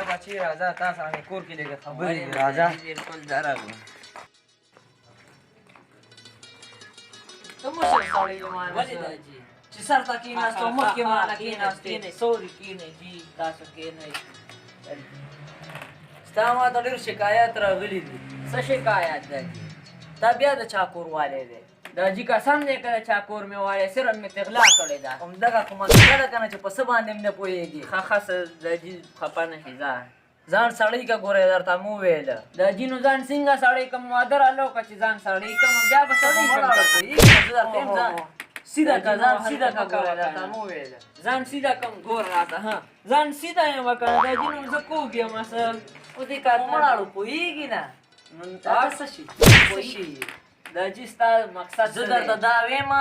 بچی راځه تاسو باندې کور کې لږه خبرې دي راځه بالکل درغله ته مو څه سړی مان ولې دا جی چې سر تا کې ناستو مخ کې ما کې کینې سوري کینې جی تاسو کینې ستا ما ته ډېر شکایت راغلي دي څه شکایت ده جی تا بیا د چا کور والی دی دا جی قسم دې کړه چا کور مې وایي صرف مې تغلا کړې ده همدغه کومه مسله ده که نه چې په څه باندې هم نه پوهېږي ښه دا جی خفه نه شي ځه ځان سړی که ګورې درته مو ویله دا جی نو ځان څنګه سړی کوم واده رالو که چې ځان سړی کوم بیا به سړی شم سیده که ځان سیده که ګورې درته مو ویله ځان سیده کوم ګور راته ها ځان سیده یم که نه دا جی نو زه کوږ یم اصل او دې کار مړاړو پوهېږي نه دا څه شي څه شي دا جی ستا مقصد زه درته دا وایم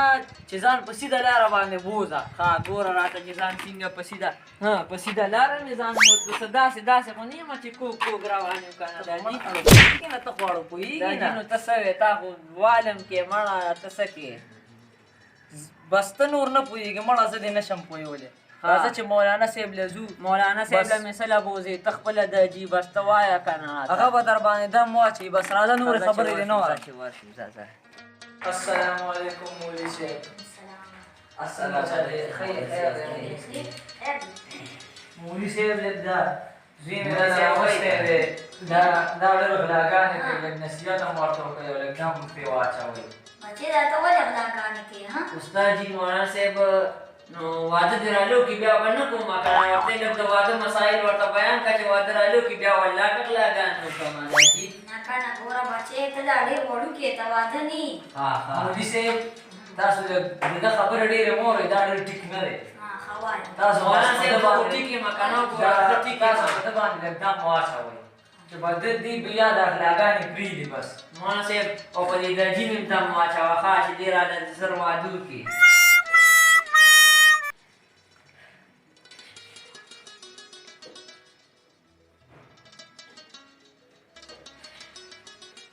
چې ځان په سیده لاره باندې بوځه ها ګوره راته چې ځان څنګه په سیده ها په سیده لاره مې ځان بوتلو څه داسې خو نه یم چې کوږ روان یم که نه دا جي پوهېږي نه ته خواړو دا پوهېږي جي نو نه ته څه وې تا خو والم کې مړه ته څه کې بس ته نور نه پوهېږي مړه زه دې نه شم پوهېولی راځه چې مولانا صاحب له ځو مولانا صاحب له مې سله بوځې ته خپله د جي بس ته وایه که نه هغه به در باندې دم واچوي بس راځه نورې خبرې دې نه وایه ورشو ځه السلام علیکم مولوي صاحب السلام علیکم خیر مولوي صاحب لږ دا زوی مې داسې اغوستی دی دا ډېرې غلاګانې کوي لږ نصیحت هم ورته وکړئ او لږ دم پرې واچوئ بچې دا ته ولې غلاګانې کوې ها استاد جي مولانا صاحب نو واده دې رالو کې بیا به نه کوم که نه ورته لږ د واده مسایل ورته بیان کړه چې واده رالو کې بیا والله که غلاګانې وکړم جي نه که نه ګوره بچې ته دا ډېر وړوکی یې ته واده نه یي مولوي صاحب تاسو دغه خبره ډېرې مه اورئ دا ډېر ټیک نه دی ښه وایه تاسو مولانا صاحب خو ټیک یم که نه ګوره ښه ټیک تاسو په ده باندې لږ دم واچوئ چې به دې بیا دا غلاګانې پرېږدي بس مولانا صاحب او په دې د جي مې دم واچوه ښه چې دې راله زر واده وکړي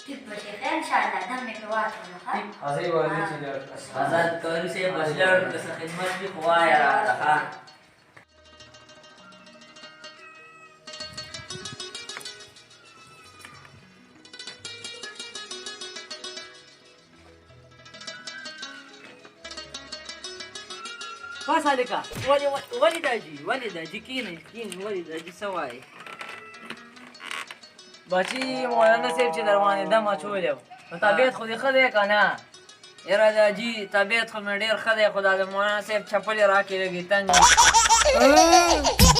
ټیک بچې خیر انشاءالله دم مې پرې واچولو ښه حاضر والي چې لږ آزاد کاري صاحب بس لړ که څه خدمت وي خو وایه راته ښه بس هلکه ولې دا جي کښېنئ ولې دا جي څه وایې بچي مولانا صاحب چې در باندې دم اچولی و نو طبیعت خو دې ښه دی که نه یاره دا جي طبیعت خو مې ډېر ښه دی خو دا د مولانا صاحب چپلې راکې لږې تنګ